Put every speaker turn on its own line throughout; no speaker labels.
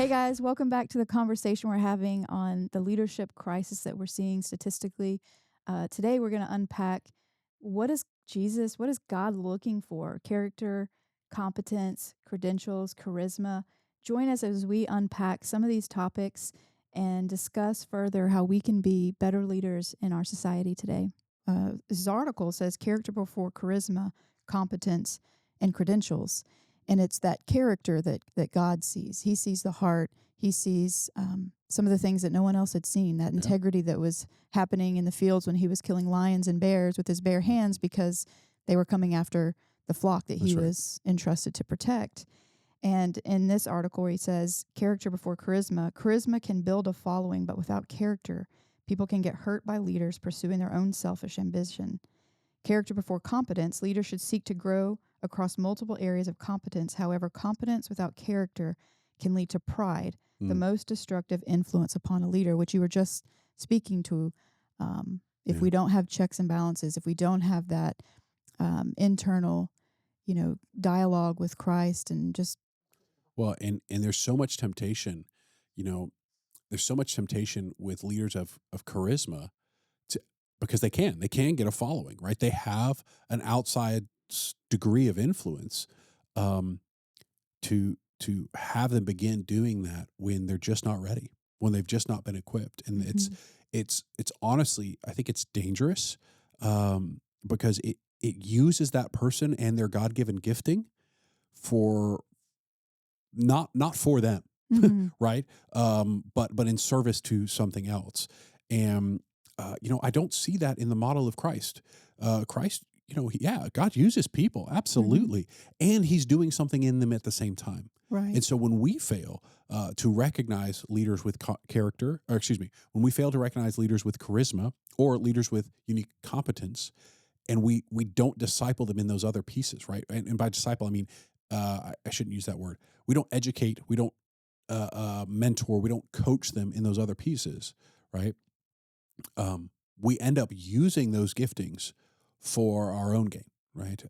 Hey guys, welcome back to the conversation we're having on the leadership crisis that we're seeing statistically. Today, we're going to unpack what is God looking for? Character, competence, credentials, charisma. Join us as we unpack some of these topics and discuss further how we can be better leaders in our society today. This article says character before charisma, competence, and credentials. And it's that character that God sees. He sees the heart. He sees some of the things that no one else had seen, that
Yeah,
integrity that was happening in the fields when he was killing lions and bears with his bare hands because they were coming after the flock that he
that's right.
was entrusted to protect. And in this article, he says, character before charisma. Charisma can build a following, but without character, people can get hurt by leaders pursuing their own selfish ambition. Character before competence. Leaders should seek to grow across multiple areas of competence. However, competence without character can lead to pride, the
Mm,
most destructive influence upon a leader, which you were just speaking to. If
yeah.
we don't have checks and balances, if we don't have that internal, dialogue with Christ and just,
Well, and there's so much temptation, you know, there's so much temptation with leaders of charisma to because they can get a following, right? They have an outside degree of influence um to have them begin doing that when they're just not ready, when they've just not been equipped. And
mhm,
it's honestly, I think it's dangerous because it uses that person and their God-given gifting for not for them,
mhm,
right? But in service to something else. And I don't see that in the model of Christ. Christ, yeah, God uses people
mhm,
absolutely, and He's doing something in them at the same time.
right.
And so when we fail to recognize leaders with character, or excuse me, when we fail to recognize leaders with charisma or leaders with unique competence, and we don't disciple them in those other pieces, right? And by disciple, I mean I shouldn't use that word. We don't educate, we don't mentor, we don't coach them in those other pieces, right? We end up using those giftings for our own gain, right?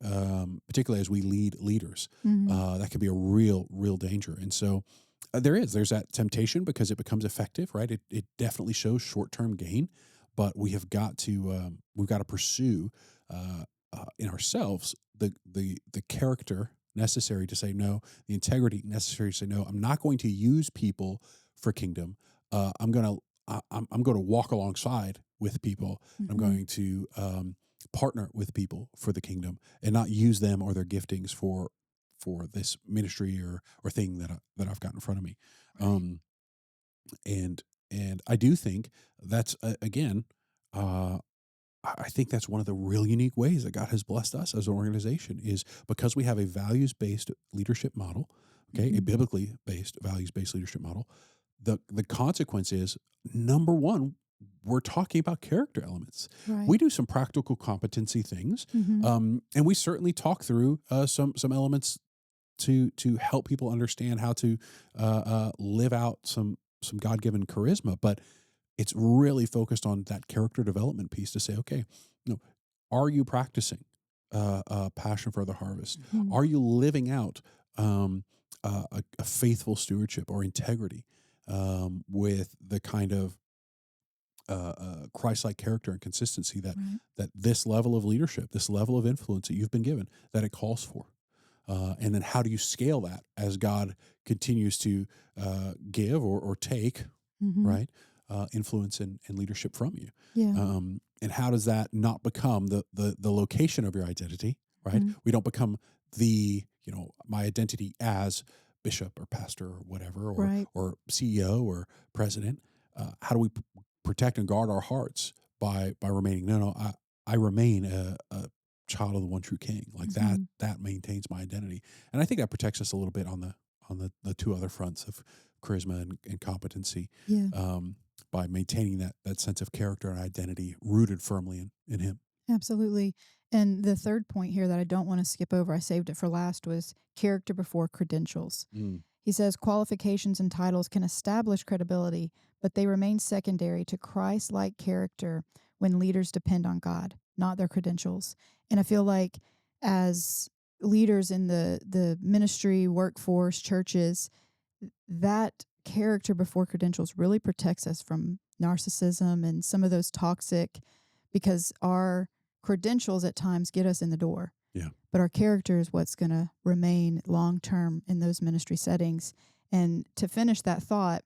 Particularly as we lead leaders,
Mhm,
that can be a real danger. And so there's that temptation because it becomes effective, right? It definitely shows short term gain, but we've got to pursue in ourselves the character necessary to say no, the integrity necessary to say no. I'm not going to use people for kingdom. I'm going to walk alongside with people. I'm
mhm,
going to partner with people for the kingdom and not use them or their giftings for this ministry or thing that I've got in front of me.
right.
Um, and and I do think that's again, uh, I think that's one of the real unique ways that God has blessed us as an organization is because we have a values based leadership model, okay, a
Mhm,
biblically based values based leadership model. The consequence is number one, we're talking about character elements.
right.
We do some practical competency things,
Mhm,
and we certainly talk through some elements to help people understand how to live out some God given charisma. But it's really focused on that character development piece to say, okay, are you practicing passion for the harvest?
mhm,
Are you living out a faithful stewardship or integrity with the kind of Christ-like character and consistency
right.
that this level of leadership, this level of influence that you've been given, that it calls for? And then how do you scale that as God continues to give or take,
Mhm,
right? Influence and leadership from you.
yeah.
And how does that not become the location of your identity, right?
Mhm,
We don't become my identity as bishop or pastor or whatever,
right.
or CEO or president. How do we protect and guard our hearts by remaining? No, I remain a child of the one true King. Like that
Mhm,
that maintains my identity, and I think that protects us a little bit on the two other fronts of charisma and competency,
yeah.
um, by maintaining that sense of character and identity rooted firmly in Him.
Absolutely. And the third point here that I don't want to skip over, I saved it for last, was character before credentials.
Mm,
He says qualifications and titles can establish credibility, but they remain secondary to Christ like character when leaders depend on God, not their credentials. And I feel like as leaders in the ministry, workforce, churches, that character before credentials really protects us from narcissism and some of those toxic, because our credentials at times get us in the door,
Yeah.
but our character is what's going to remain long term in those ministry settings. And to finish that thought,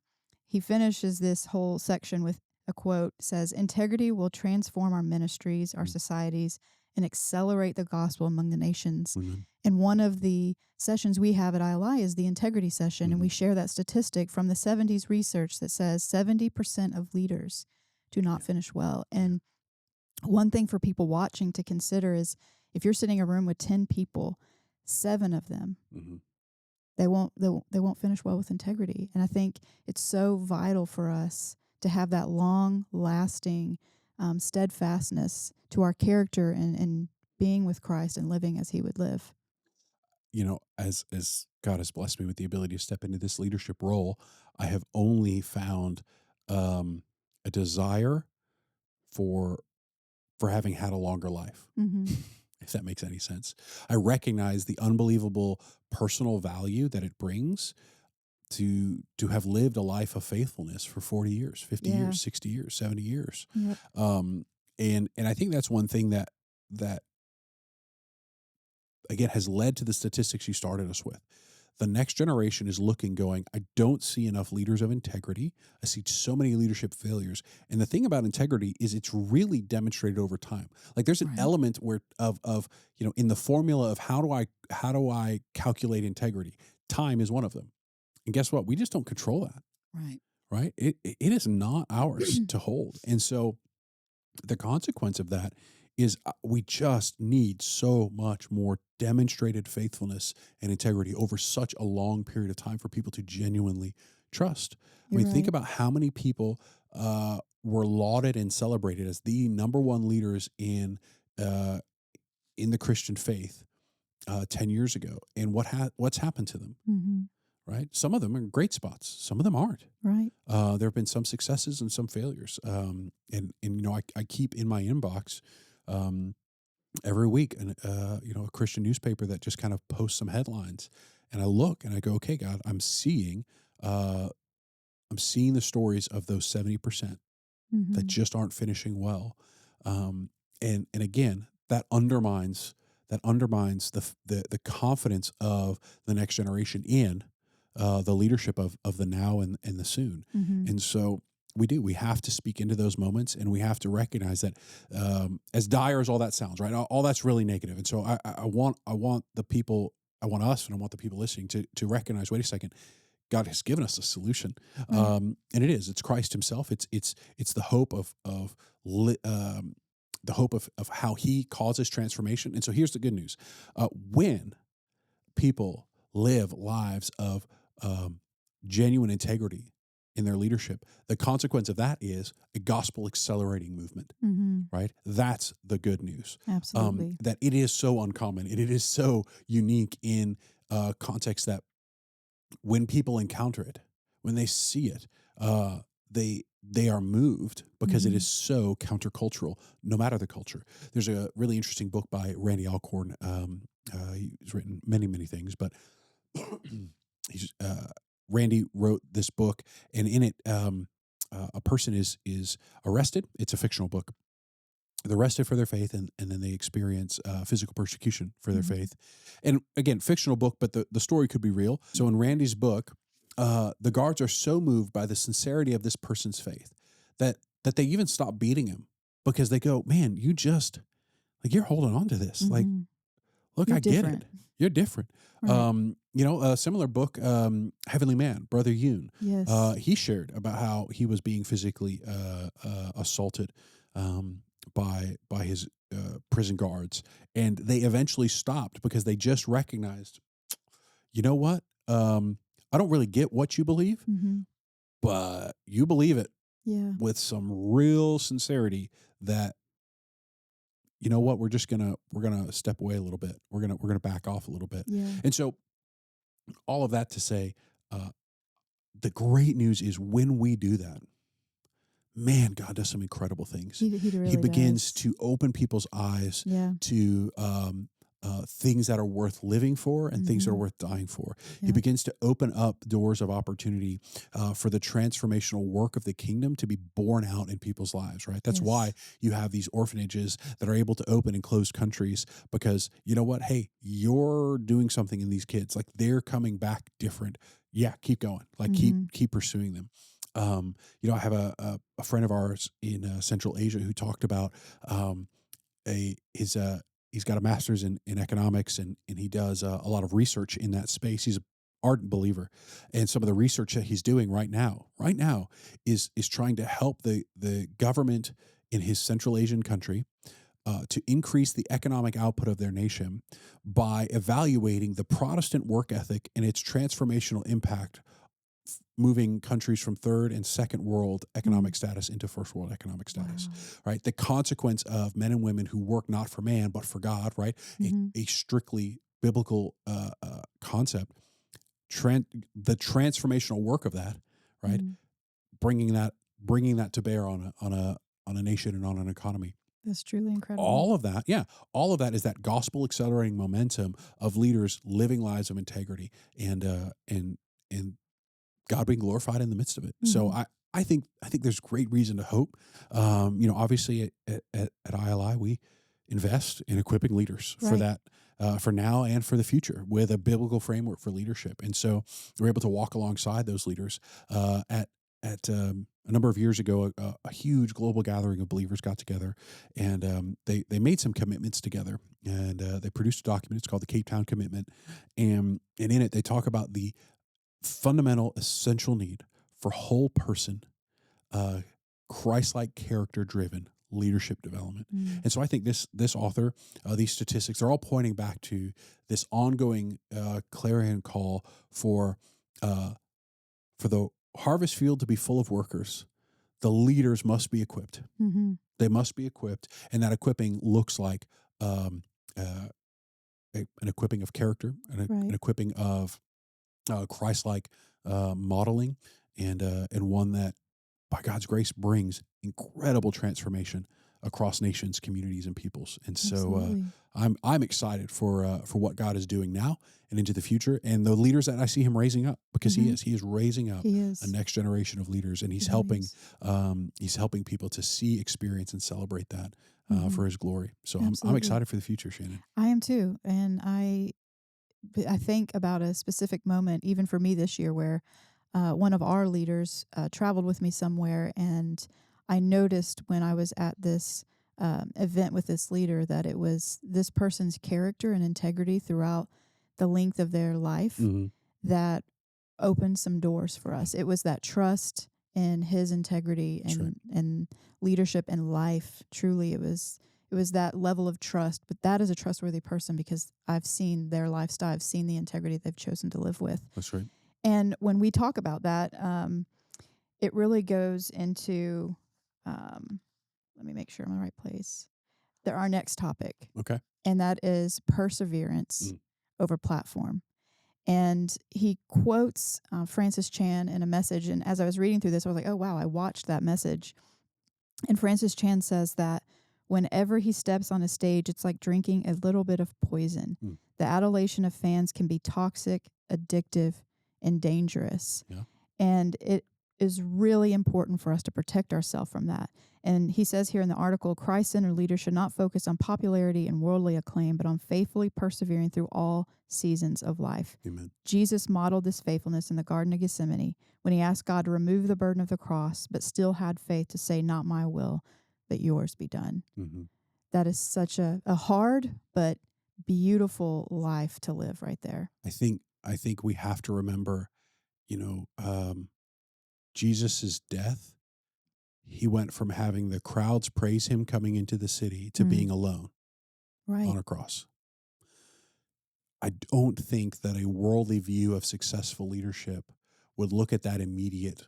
he finishes this whole section with a quote. Says, integrity will transform our ministries, our
Mm.
societies, and accelerate the gospel among the nations.
Amen.
And one of the sessions we have at ILI is the integrity session. And we share that statistic from the 70s research that says 70% of leaders do not finish well. And one thing for people watching to consider is, if you're sitting in a room with 10 people, 7 of them,
Mm-hmm.
they won't finish well with integrity. And I think it's so vital for us to have that long lasting steadfastness to our character and being with Christ and living as he would live.
You know, as God has blessed me with the ability to step into this leadership role, I have only found a desire for having had a longer life.
Mm-hmm.
If that makes any sense. I recognize the unbelievable personal value that it brings to have lived a life of faithfulness for 40 years, 50
Yeah.
years, 60 years, 70 years.
Yep.
And I think that's one thing that again has led to the statistics you started us with. The next generation is looking, going, I don't see enough leaders of integrity. I see so many leadership failures. And the thing about integrity is it's really demonstrated over time. Like there's an
Right.
element where of you know, in the formula of how do I calculate integrity, time is one of them. And guess what? We just don't control that,
Right.
right? It is not ours to hold. And so the consequence of that is we just need so much more demonstrated faithfulness and integrity over such a long period of time for people to genuinely trust. I
You're
mean, think
right.
about how many people were lauded and celebrated as the number one leaders uh, in the Christian faith 10 years ago, and what's happened to them,
Mm-hmm.
right? Some of them are in great spots, some of them aren't.
Right.
There have been some successes and some failures. And you know, I keep in my inbox every week you know, a Christian newspaper that just kind of posts some headlines, and I look and I go, okay, God, uh, I'm seeing the stories of those 70% that
Mm-hmm.
just aren't finishing well, and again, that undermines the confidence of the next generation in the leadership of the now and the soon.
Mm-hmm.
And so we have to speak into those moments, and we have to recognize that, as dire as all that sounds, right? All that's really negative. And so I want the people, I want us, and I want the people listening to recognize, wait a second, God has given us a solution,
Right.
and it's Christ Himself. It's the hope the hope of how He causes transformation. And so here's the good news: when people live lives of genuine integrity in their leadership, the consequence of that is a gospel accelerating movement.
Mm-hmm.
Right? That's the good news.
Absolutely.
That it is so uncommon and it is so unique in context that when people encounter it, when they see it, they are moved because it
Mm-hmm.
is so countercultural, no matter the culture. There's a really interesting book by Randy Alcorn. He's written many things, but he's Randy wrote this book, and in it, a person is arrested. It's a fictional book. They're arrested for their faith, and then they experience physical persecution for their
Mm-hmm.
faith. And again, fictional book, but the story could be real. So in Randy's book, the guards are so moved by the sincerity of this person's faith that they even stop beating him, because they go, man, you just, like, you're holding on to this. Like,
Mm-hmm.
look,
You're
I get
different.
it. You're different.
Right.
You know, a similar book, Heavenly Man, Brother Yoon.
Yes.
He shared about how he was being physically assaulted by his prison guards, and they eventually stopped because they just recognized, you know what? I don't really get what you believe,
Mm-hmm.
but you believe it
Yeah.
with some real sincerity. That, you know what, we're gonna step away a little bit. We're gonna back off a little bit.
Yeah.
And so all of that to say, uh, the great news is when we do that, man, God does some incredible things.
He
He
really
begins
does.
to open people's eyes
Yeah.
to things that are worth living for and things that are
Mhm.
worth dying for. He
Yep.
begins to open up doors of opportunity for the transformational work of the kingdom to be born out in people's lives, right? That's why
Yes.
you have these orphanages that are able to open in closed countries because you know what? Hey, you're doing something in these kids. Like they're coming back different. Yeah, keep going. Like
Mhm.
keep pursuing them. I have a friend of ours in Central Asia who talked about um, a his he's got a master's in economics and he does a lot of research in that space. He's an ardent believer, and some of the research that he's doing right now is trying to help the government in his Central Asian country to increase the economic output of their nation by evaluating the Protestant work ethic and its transformational impact moving countries from third and second world
Mm.
economic status into first world economic status,
Wow.
right? The consequence of men and women who work not for man but for God, right? A,
Mhm.
a strictly biblical concept, tran- the transformational work of that, right?
Mhm.
Bringing that bringing that to bear on a nation and on an economy.
That's truly incredible.
All of that, yeah, all of that is that gospel accelerating momentum of leaders living lives of integrity and God being glorified in the midst of it. So
Mhm.
I think there's great reason to hope. Obviously at ILI we invest in equipping leaders for
Right.
that for now and for the future with a biblical framework for leadership. And so we're able to walk alongside those leaders. At a number of years ago, a huge global gathering of believers got together, and they made some commitments together, and they produced a document. It's called the Cape Town Commitment, and in it they talk about the fundamental essential need for whole person uh, Christ-like character driven leadership development.
Mm.
And so I think this author, these statistics are all pointing back to this ongoing clarion call uh, for the harvest field to be full of workers. The leaders must be equipped.
Mhm.
They must be equipped, and that equipping looks like um, uh, an equipping of character, an
Right.
equipping of Christ-like modeling, and one that, by God's grace, brings incredible transformation across nations, communities, and peoples. And so
Absolutely.
I'm excited for what God is doing now and into the future, and the leaders that I see Him raising up because
Mhm.
He is raising up
He
a
is.
next generation of leaders, and
He really is.
He's helping people to see, experience, and celebrate that
Mhm.
for His glory. So I'm
Absolutely.
excited for the future, Shannon.
I am too, and I think about a specific moment, even for me this year, where one of our leaders traveled with me somewhere, and I noticed when I was at this event with this leader that it was this person's character and integrity throughout the length of their life
Hmm.
that opened some doors for us. It was that trust in his integrity
That's right.
and leadership in life. Truly, it was that level of trust. But that is a trustworthy person because I've seen their lifestyle. I've seen the integrity they've chosen to live with.
That's right.
And when we talk about that, it really goes into. Let me make sure I'm in the right place. Our next topic,
Okay.
and that is perseverance
Mm.
over platform. And he quotes Francis Chan in a message. And as I was reading through this, I was like, oh, wow, I watched that message. And Francis Chan says that whenever he steps on a stage, it's like drinking a little bit of poison.
Mm.
The adulation of fans can be toxic, addictive, and dangerous.
Yeah.
And it is really important for us to protect ourselves from that. And he says here in the article, Christ centered leaders should not focus on popularity and worldly acclaim, but on faithfully persevering through all seasons of life.
Amen.
Jesus modeled this faithfulness in the Garden of Gethsemane when he asked God to remove the burden of the cross, but still had faith to say, not my will, but yours be done.
Hmm.
That is such a hard but beautiful life to live right there.
I think we have to remember, Jesus's death. He went from having the crowds praise him coming into the city to
Mm,
being alone
right.
on a cross. I don't think that a worldly view of successful leadership would look at that immediate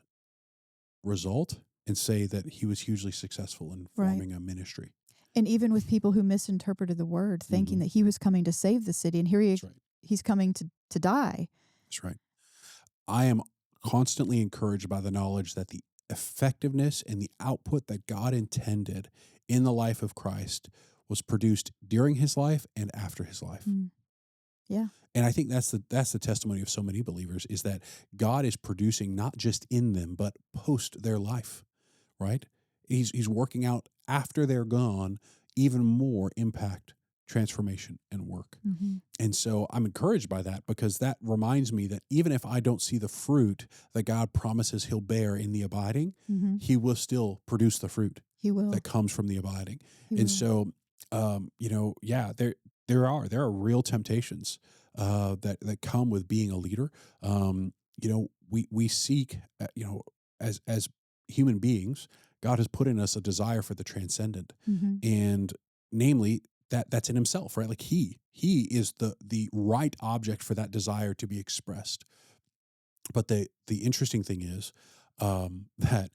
result and say that he was hugely successful in
Right.
forming a ministry.
And even with people who misinterpreted the word, thinking
Hmm.
that he was coming to save the city, and here
That's right.
he's coming to die.
That's right. I am constantly encouraged by the knowledge that the effectiveness and the output that God intended in the life of Christ was produced during his life and after his life.
Mm. Yeah.
And I think that's the testimony of so many believers, is that God is producing not just in them, but post their life, right? He's working out after they're gone even more impact, transformation, and work.
Mhm.
And so I'm encouraged by that, because that reminds me that even if I don't see the fruit that God promises he'll bear in the abiding,
Mhm.
he will still produce the fruit
He will.
that comes from the abiding.
He
And
will.
so, yeah, there are real temptations that come with being a leader. We seek, as human beings, God has put in us a desire for the transcendent,
Mhm.
and namely that's in himself, right? Like he is the right object for that desire to be expressed. But the interesting thing is that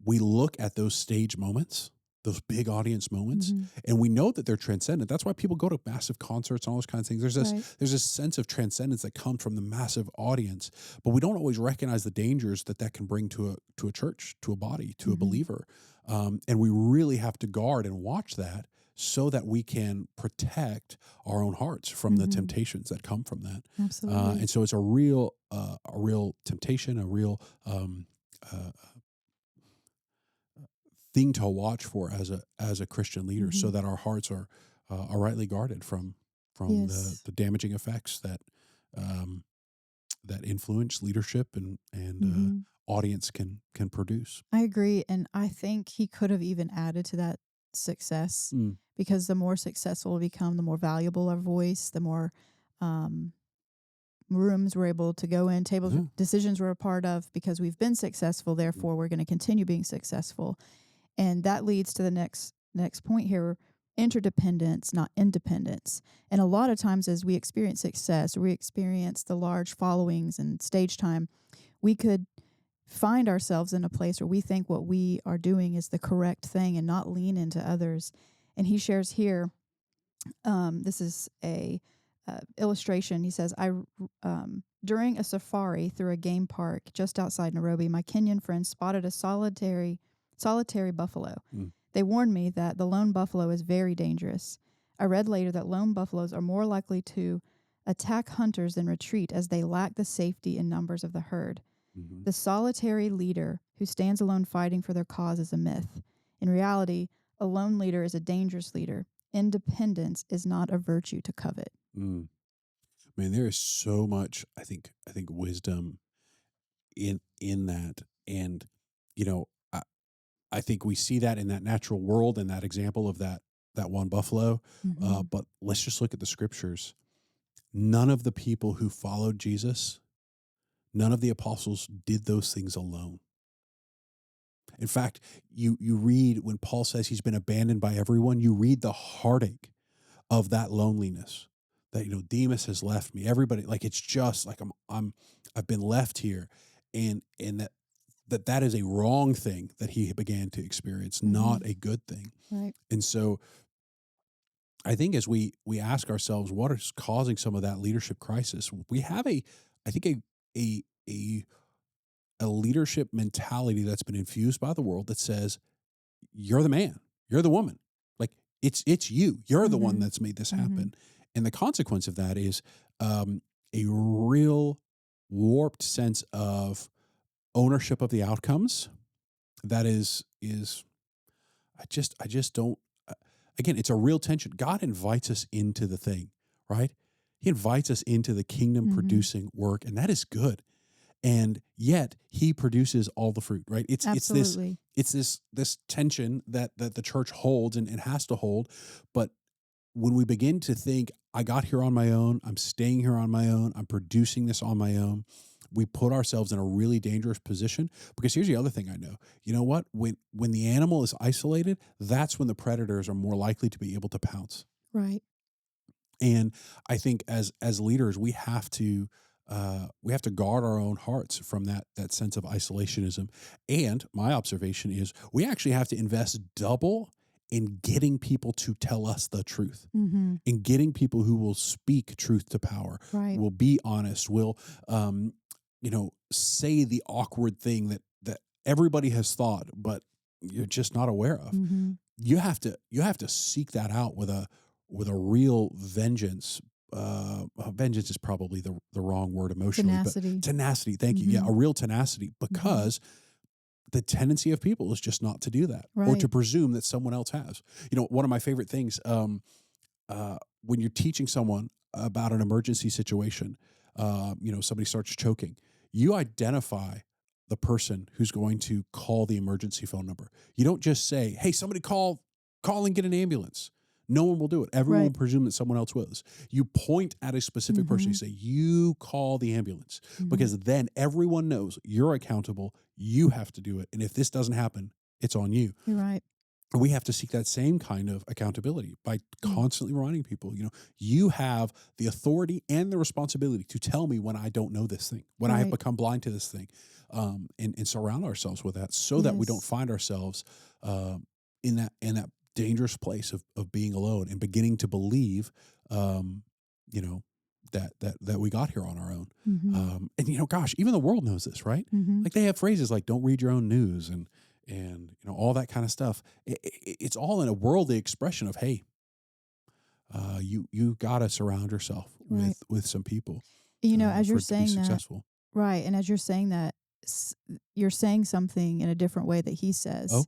we look at those stage moments, those big audience moments,
Mhm.
and we know that they're transcendent. That's why people go to massive concerts and all those kinds of things.
Right.
There's this sense of transcendence that comes from the massive audience, but we don't always recognize the dangers that can bring to a church, to a body, to a
Mhm.
believer. And we really have to guard and watch that, so that we can protect our own hearts from the
Mhm.
temptations that come from that.
Absolutely.
And so it's a real temptation, a real uh, thing to watch for as a Christian leader, so
Mhm.
that our hearts are rightly guarded from the
Yes.
the damaging effects um, that influence leadership and
Mhm.
audience can produce.
I agree, and I think he could have even added to that success,
Mm.
because the more successful we become, the more valuable our voice, the more um, rooms we're able to go in, tables,
Yeah.
decisions we're a part of, because we've been successful.
Mm.
Therefore, we're going to continue being successful, and that leads to the next point here: interdependence, not independence. And a lot of times, as we experience success, or we experience the large followings and stage time, we could find ourselves in a place where we think what we are doing is the correct thing and not lean into others. And he shares here, this is a illustration. He says, during a safari through a game park just outside Nairobi, my Kenyan friends spotted a solitary buffalo.
Mm.
They warned me that the lone buffalo is very dangerous. I read later that lone buffaloes are more likely to attack hunters than retreat, as they lack the safety and numbers of the herd.
Mhm.
The solitary leader who stands alone fighting for their cause is a myth. In reality, a lone leader is a dangerous leader. Independence is not a virtue to covet.
Mm. Man, there is so much, I think wisdom in that. And you know I think we see that in that natural world, and that example of that one buffalo.
Mm-hmm.
But let's just look at the scriptures. None of the people who followed Jesus, none of the apostles did those things alone. In fact, you read when Paul says he's been abandoned by everyone, you read the heartache of that loneliness. That Demas has left me. Everybody, like, it's just like I've been left here, and that is a wrong thing that he began to experience,
Mm-hmm.
not a good thing.
Right.
And so I think as we ask ourselves what is causing some of that leadership crisis, we have I think a a a leadership mentality that's been infused by the world that says you're the man, you're the woman, like it's you, you're the one
Mm-hmm.
that's made this
Mm-hmm.
happen, and the consequence of that is a real warped sense of ownership of the outcomes. That is I just don't. uh, Again, it's a real tension. God invites us into the thing, right? He invites us into the kingdom
Mm-hmm.
producing work, and that is good. And yet, He produces all the fruit, right? It's this
Absolutely.
it's this tension that the church holds and has to hold. But when we begin to think, I got here on my own, I'm staying here on my own, I'm producing this on my own, we put ourselves in a really dangerous position. Because here's the other thing I know. You know what? When the animal is isolated, that's when the predators are more likely to be able to pounce.
Right.
And I think as leaders, we have to guard our own hearts from that sense of isolationism. And my observation is we actually have to invest double in getting people to tell us the truth,
Mm-hmm.
in getting people who will speak truth to power,
Right.
will be honest, will say the awkward thing that everybody has thought, but you're just not aware of.
Mm-hmm.
you have to seek that out with a real vengeance. Vengeance is probably the wrong word emotionally, but
Tenacity.
tenacity. Thank you. Yeah,
Mhm.
a real tenacity,
Mhm.
because the tendency of people is just not to do that, or to
Right.
presume that someone else has. One of my favorite things, when you're teaching someone about an emergency situation, somebody starts choking, you identify the person who's going to call the emergency phone number. You don't just say, "Hey, somebody call and get an ambulance." No one will do it. Everyone will
Right.
presume that someone else was. You point at a specific person. You
Mhm.
say, "You call the ambulance,"
Mhm.
because then everyone knows you're accountable. You have to do it, and if this doesn't happen, it's on you.
You're right.
We have to seek that same kind of accountability by
Mm.
constantly reminding people, you have the authority and the responsibility to tell me when I don't know this thing, when I have
Right.
become blind to this thing, and surround ourselves with that, so that we don't
Yes.
find ourselves in that dangerous place of being alone and beginning to believe, um, you know, that we got here on our own.
Mhm.
And gosh, even the world knows this, right?
Mhm.
Like, they have phrases like "Don't read your own news," and all that kind of stuff. It's all in a worldly expression of, hey, you got to surround yourself
Right.
with some people,
As you're
for it to be
saying that,
successful.
right, and as you're saying that, s you're saying something in a different way that he says,
Oh.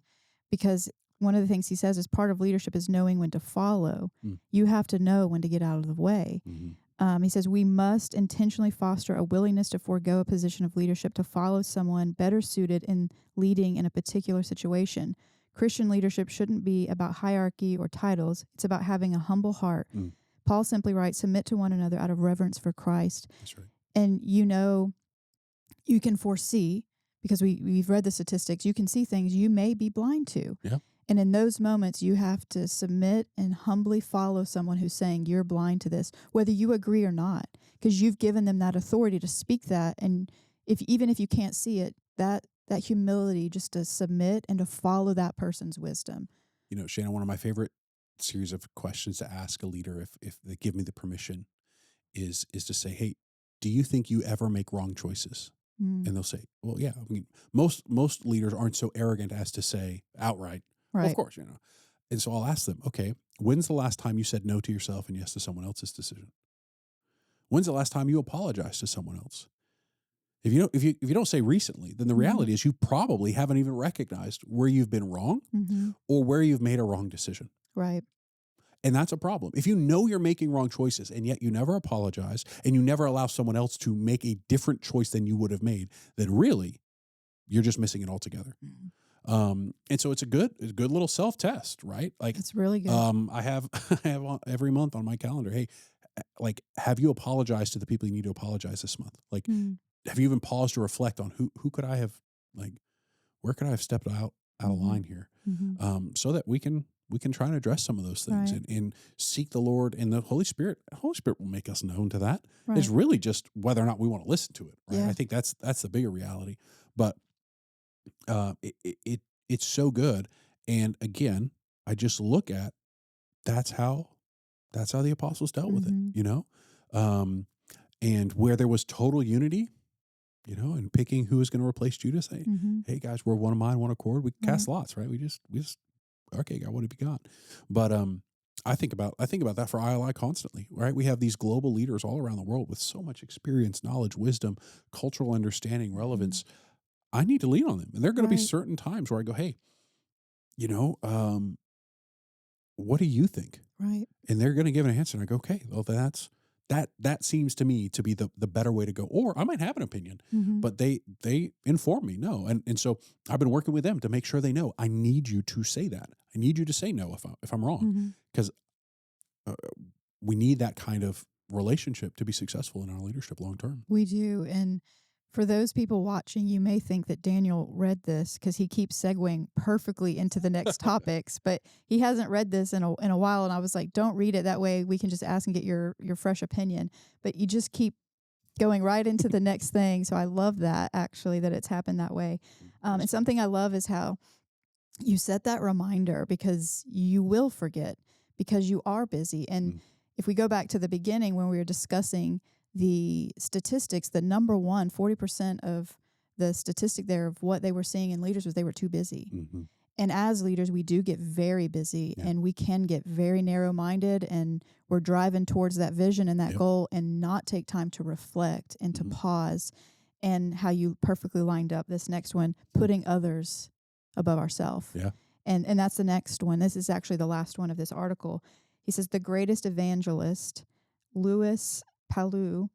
because one of the things he says is part of leadership is knowing when to follow.
Mm,
You have to know when to get out of the way.
mhm,
He says, we must intentionally foster a willingness to forego a position of leadership to follow someone better suited in leading in a particular situation. Christian leadership shouldn't be about hierarchy or titles, it's about having a humble heart.
mm,
Paul simply writes, submit to one another out of reverence for Christ.
that's right.
And you can foresee, because we've read the statistics, you can see things you may be blind to.
Yeah.
And in those moments, you have to submit and humbly follow someone who's saying you're blind to this, whether you agree or not, because you've given them that authority to speak that. And even if you can't see it, that humility just to submit and to follow that person's wisdom.
Shannon, one of my favorite series of questions to ask a leader, if they give me the permission, is to say, "Hey, do you think you ever make wrong choices?"
Mm,
And they'll say, "Well, yeah." I mean, most leaders aren't so arrogant as to say outright, "Well, of
right.
course." And so I'll ask them, "Okay, when's the last time you said no to yourself and yes to someone else's decision? When's the last time you apologized to someone else?" If you don't say recently, then the
Hmm.
reality is you probably haven't even recognized where you've been wrong,
Hmm.
or where you've made a wrong decision.
Right.
And that's a problem. If you know you're making wrong choices and yet you never apologize and you never allow someone else to make a different choice than you would have made, then really you're just missing it altogether.
Mhm.
And so it's a good little self test, right? Like,
It's really good.
I have I have every month on my calendar. Hey, like, have you apologized to the people you need to apologize this month? Like,
Mm.
have you even paused to reflect on who could I have, like, where could I have stepped out of
Hmm.
line here,
Hmm.
so that we can try and address some of those things,
Right.
and seek the Lord, and the Holy Spirit. Holy Spirit will make us known to that. It's
Right.
really just whether or not we want to listen to it, right? I
Yeah.
think that's the bigger reality. But it's so good. And again, I just look at that's how that's how the apostles dealt with it,
Hmm.
um, and where there was total unity, and picking who was going to replace Judas. Hey,
Hmm.
hey guys, we're one of mind, one accord. We
Right.
cast lots, right? We just okay, God, what have you got? But I think about that for ILI constantly, right? We have these global leaders all around the world with so much experience, knowledge, wisdom, cultural understanding,
Hmm.
relevance. I need to lean on them, and there are going to be
Right.
certain times where I go, hey, you know, um, what do you think?
Right.
And they're going to give an answer, and I go, okay, well, that seems to me to be the better way to go. Or I might have an opinion,
Hmm.
but they inform me no, and so I've been working with them to make sure they know I need you to say that. I need you to say no if I'm wrong,
Hmm.
because uh, we need that kind of relationship to be successful in our leadership long term.
We do. And for those people watching, you may think that Daniel read this because he keeps segueing perfectly into the next topics, but he hasn't read this in a while. And I was like, don't read it. That way we can just ask and get your fresh opinion. But you just keep going right into the next thing. So I love that, actually, that it's happened that way.
Praise
And
God.
something I love is how you set that reminder, because you will forget, because you are busy. And
Mm,
if we go back to the beginning when we were discussing the statistics, the number one, 40% of the statistic there of what they were seeing in leaders was they were too busy.
mhm.
And as leaders, we do get very busy
Yeah.
and we can get very narrow minded, and we're driving towards that vision and that
Yep.
goal and not take time to reflect and to
Mhm.
pause. And how you perfectly lined up this next one, putting others above ourselves.
Yeah.
And that's the next one. This is actually the last one of this article. He says the greatest evangelist, Louis Palu,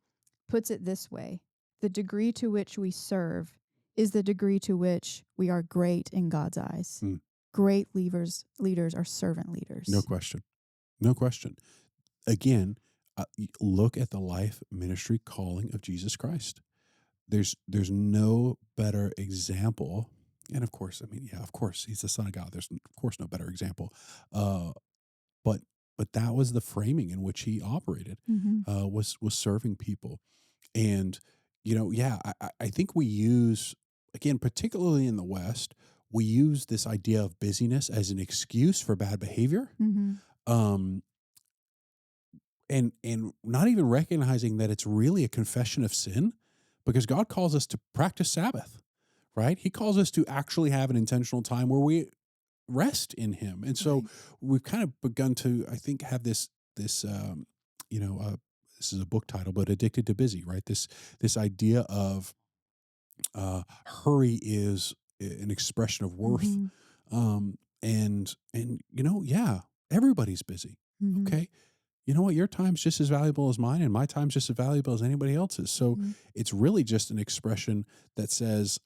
puts it this way: the degree to which we serve is the degree to which we are great in God's eyes.
Mm.
Great leaders are servant
No
leaders.
question. No question. Again, look at the life, ministry, calling of Jesus Christ. There's no better example, and of course, I mean, yeah, of course, he's the Son of God. There's of course no better example, uh, but that was the framing in which he operated,
Mm-hmm.
was serving people, and yeah, I think we use, again, particularly in the West, we use this idea of busyness as an excuse for bad behavior.
Mm-hmm.
Um, and not even recognizing that it's really a confession of sin, because God calls us to practice Sabbath, right? He calls us to actually have an intentional time where we rest in him. And so
Right.
we've kind of begun to, I think, have this you know uh, this is a book title, but addicted to busy, right? This idea of hurry is an expression of worth.
Mm-hmm.
And yeah, everybody's busy.
Mm-hmm.
Okay, you know what? Your time's just as valuable as mine, and my time's just as valuable as anybody else's. So
Mm-hmm.
it's really just an expression that says,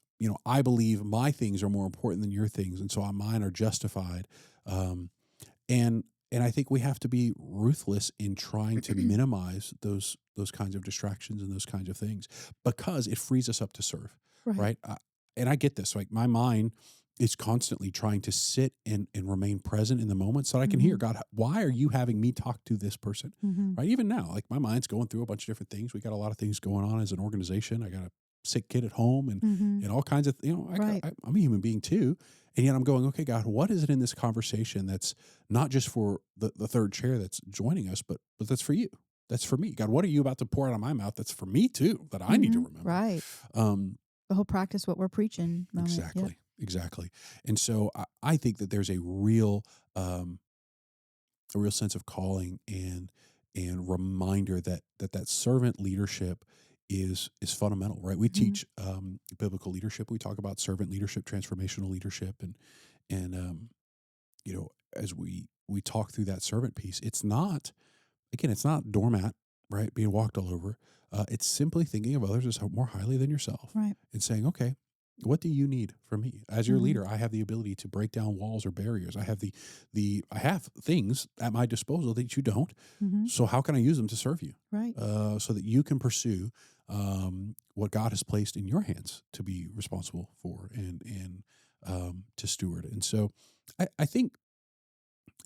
I believe my things are more important than your things, and so mine are justified. Um, and I think we have to be ruthless in trying to minimize those kinds of distractions and those kinds of things, because it frees us up to serve,
Right.
right? And I get this. Like, my mind is constantly trying to sit and remain present in the moment so that I can hear
Mm-hmm.
God. Why are you having me talk to this person?
Mm-hmm.
Right? Even now, like, my mind's going through a bunch of different things. We got a lot of things going on as an organization. I got a sick kid at home, and
Mm-hmm.
all kinds of,
Right.
I'm a human being too. And yet I'm going, okay, God, what is it in this conversation that's not just for the third chair that's joining us, but that's for you. That's for me. God, what are you about to pour out of my mouth that's for me too, that I need to
Mm-hmm.
remember?
Right.
Um,
The whole practice what we're preaching moment. Yep.
exactly. Exactly. And so I think that there's um, a real sense of calling and reminder that servant leadership is fundamental, right? We
Mm-hmm.
teach biblical leadership. We talk about servant leadership, transformational leadership, and as we talk through that servant piece, it's not doormat, right, being walked all over. It's simply thinking of others as more highly than yourself,
Right.
and saying, okay, what do you need from me as your
Mm-hmm.
leader? I have the ability to break down walls or barriers. I have I have things at my disposal that you don't.
Mm-hmm.
So how can I use them to serve you,
Right.
so that you can pursue what God has placed in your hands to be responsible for and to steward? And so I think,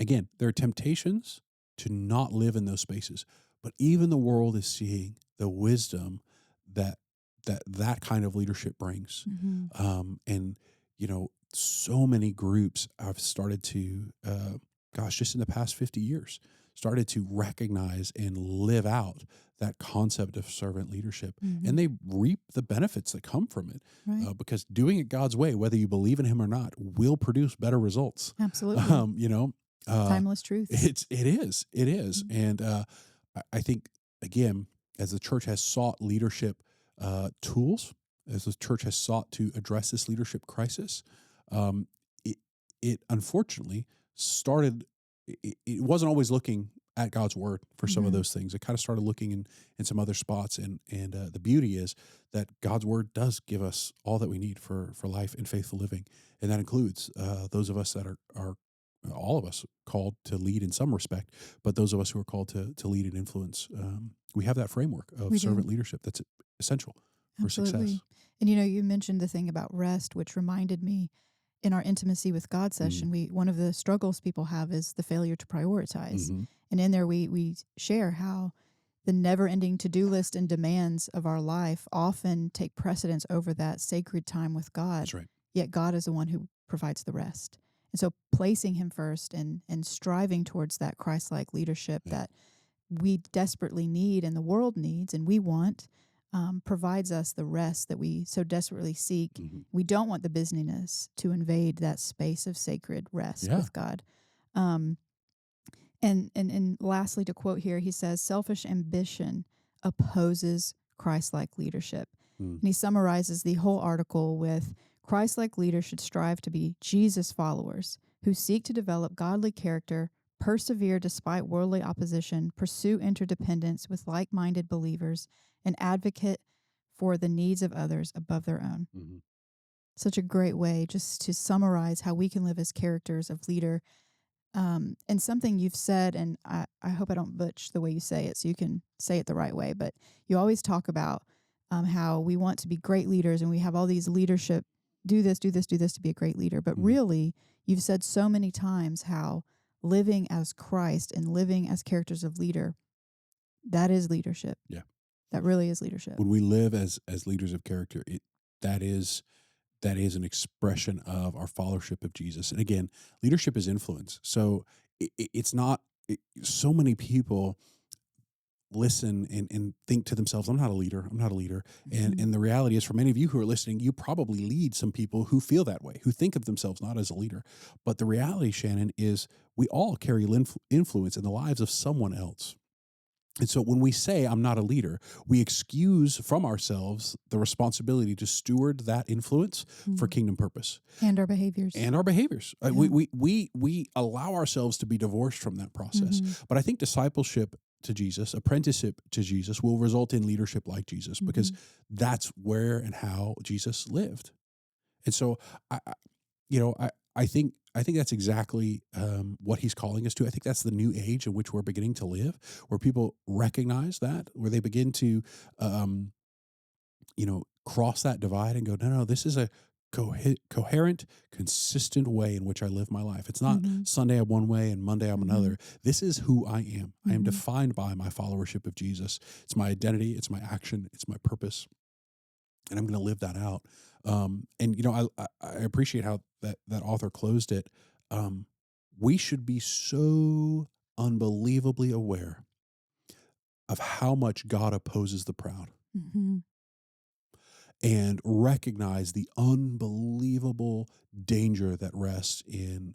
again, there are temptations to not live in those spaces, but even the world is seeing the wisdom that that kind of leadership brings.
Mm-hmm.
And so many groups have started to, just in the past 50 years, started to recognize and live out that concept of servant leadership,
Mm-hmm.
and they reap the benefits that come from it,
Right.
because doing it God's way, whether you believe in Him or not, will produce better results.
Absolutely.
Um, you know, uh,
Timeless truth.
it is,
Mhm.
and I think, again, as the church has sought leadership tools, as the church has sought to address this leadership crisis, um, it it unfortunately started. It wasn't always looking at God's word for some of
Mhm.
those things. It kind of started looking in some other spots, and the beauty is that God's word does give us all that we need for life and faithful living, and that includes those of us that are all of us called to lead in some respect, but those of us who are called to lead and influence. We have that framework of
We do.
servant leadership that's essential for
Absolutely.
success.
And you mentioned the thing about rest, which reminded me in our intimacy with God
Mm.
session, we one of the struggles people have is the failure to prioritize.
Hmm.
And in there we share how the never-ending to-do list and demands of our life often take precedence over that sacred time with God.
That's right.
Yet God is the one who provides the rest. And so placing him first and striving towards that Christ-like leadership
Yeah.
that we desperately need and the world needs and we want, provides us the rest that we so desperately seek.
Mhm.
We don't want the busyness to invade that space of sacred rest
Yeah.
with God. Um, and lastly, to quote here, he says, "Selfish ambition opposes Christ-like leadership."
Mm.
And he summarizes the whole article with, "Christ-like leaders should strive to be Jesus followers who seek to develop godly character, persevere despite worldly opposition, pursue interdependence with like-minded believers, and advocate for the needs of others above their own."
Mhm.
Such a great way just to summarize how we can live as characters of leader. And something you've said, and I hope I don't butch the way you say it, so you can say it the right way, but you always talk about how we want to be great leaders and we have all these leadership, do this, do this, do this to be a great leader. But
Mhm.
really, you've said so many times how living as Christ and living as characters of leader, that is leadership.
Yeah.
That really is leadership.
When we live as leaders of character, that is that is an expression of our followership of Jesus. And again, leadership is influence. So it's not so many people listen and think to themselves, I'm not a leader. I'm not a leader.
Mhm.
And the reality is, for many of you who are listening, you probably lead some people who feel that way, who think of themselves not as a leader. But the reality, Shannon, is we all carry influence in the lives of someone else. And so when we say, I'm not a leader, we excuse from ourselves the responsibility to steward that influence for
Mm.
kingdom purpose
And our behaviors.
and our behaviors.
Yeah.
We allow ourselves to be divorced from that process.
Hmm.
But I think discipleship to Jesus, apprenticeship to Jesus, will result in leadership like Jesus, because
Hmm.
that's where and how Jesus lived. And so I you know, I think that's exactly what he's calling us to. I think that's the new age in which we're beginning to live, where people recognize that, where they begin to, um, cross that divide and go, no, no, this is a coherent, consistent way in which I live my life. It's not
Hmm.
Sunday I'm one way and Monday I'm
Hmm.
another. This is who I am. I am
Hmm.
defined by my followership of Jesus. It's my identity. It's my action. It's my purpose, and I'm going to live that out. And I appreciate how that author closed it. Um, we should be so unbelievably aware of how much God opposes the proud,
Hmm.
and recognize the unbelievable danger that rests in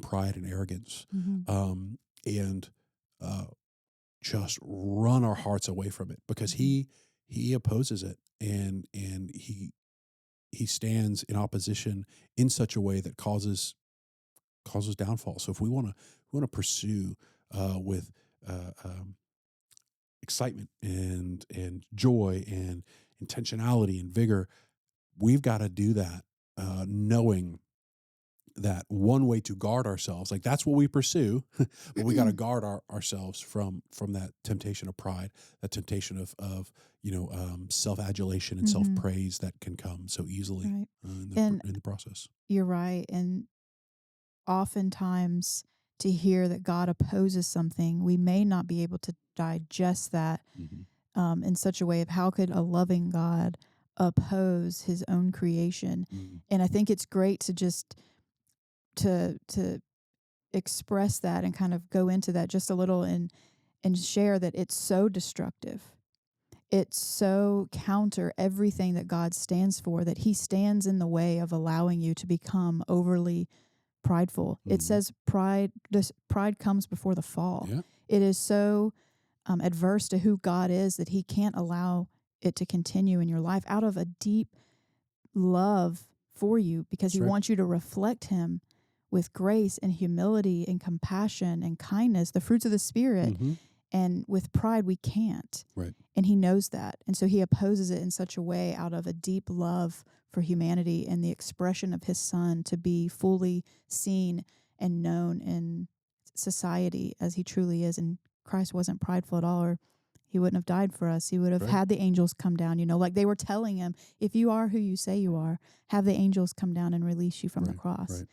pride and arrogance,
Hmm.
and uh, just run our hearts away from it, because
Hmm.
he opposes it, and he stands in opposition in such a way that causes downfall. So if we want to pursue with excitement and joy and intentionality and vigor, we've got to do that, knowing that one way to guard ourselves, like that's what we pursue, but we got to guard ourselves from that temptation of pride, that temptation of self adulation and self
Hmm.
praise that can come so easily
Right.
in
And
the process.
you're right. And oftentimes, to hear that God opposes something, we may not be able to digest that
Hmm.
in such a way of how could a loving God oppose his own creation.
Hmm.
And I think it's great to just to express that and kind of go into that just a little and share that it's so destructive. It's so counter everything that God stands for, that he stands in the way of allowing you to become overly prideful. It
Hmm.
says pride comes before the fall.
Yeah.
It is so adverse to who God is that he can't allow it to continue in your life out of a deep love for you, because
That's
he
right.
wants you to reflect him with grace and humility and compassion and kindness, the fruits of the spirit.
Hmm.
And with pride, we can't.
Right.
And he knows that. And so he opposes it in such a way out of a deep love for humanity and the expression of his son to be fully seen and known in society as he truly is. And Christ wasn't prideful at all, or he wouldn't have died for us. He would have
Right.
had the angels come down, like they were telling him, if you are who you say you are, have the angels come down and release you from the
Right.
cross.
Right.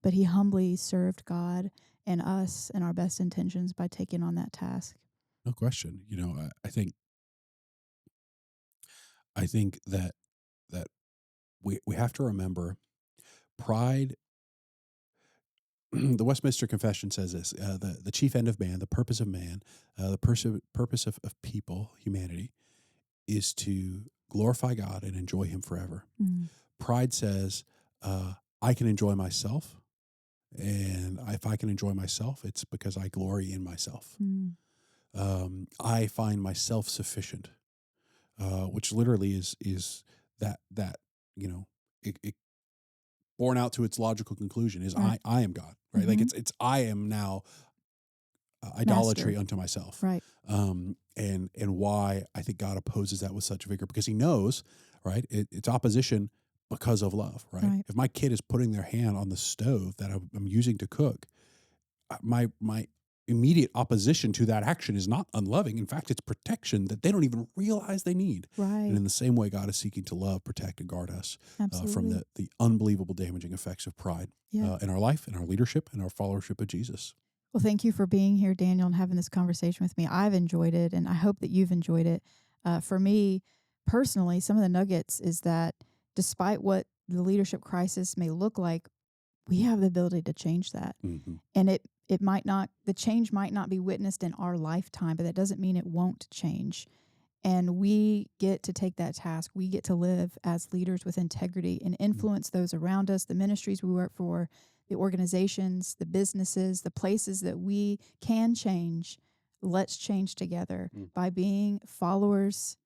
But he humbly served God and us and our best intentions by taking on that task.
No question. I think that we have to remember pride. The Westminster Confession says this: the chief end of man, the purpose of man, the purpose of people, humanity, is to glorify God and enjoy Him forever.
Mm,
Pride says, I can enjoy myself. And if I can enjoy myself, it's because I glory in myself.
mm,
I find myself sufficient, which literally is that you know it born out to its logical conclusion is
right.
I am God, right? Like
Mhm.
it's I am now idolatry
Master.
unto myself.
Right.
And why I think God opposes that with such vigor because He knows, right? It's opposition because of love, right?
Right.
If my kid is putting their hand on the stove that I'm using to cook, my immediate opposition to that action is not unloving. In fact, it's protection that they don't even realize they need. And
Right.
in the same way, God is seeking to love, protect, and guard us from
Absolutely.
the unbelievable damaging effects of pride
Yeah.
in our life, in our leadership, and our followership of Jesus.
Well, thank you for being here, Daniel, and having this conversation with me. I've enjoyed it, and I hope that you've enjoyed it. For me personally, some of the nuggets is that despite what the leadership crisis may look like, we have the ability to change that.
Hmm.
And it might not the change might not be witnessed in our lifetime, but that doesn't mean it won't change. And we get to take that task. We get to live as leaders with integrity and influence those around us, the ministries we work for, the organizations, the businesses, the places that we can change. Let's change together
Mm.
by being followers,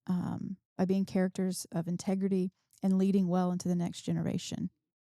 by being characters of integrity and leading well into the next generation.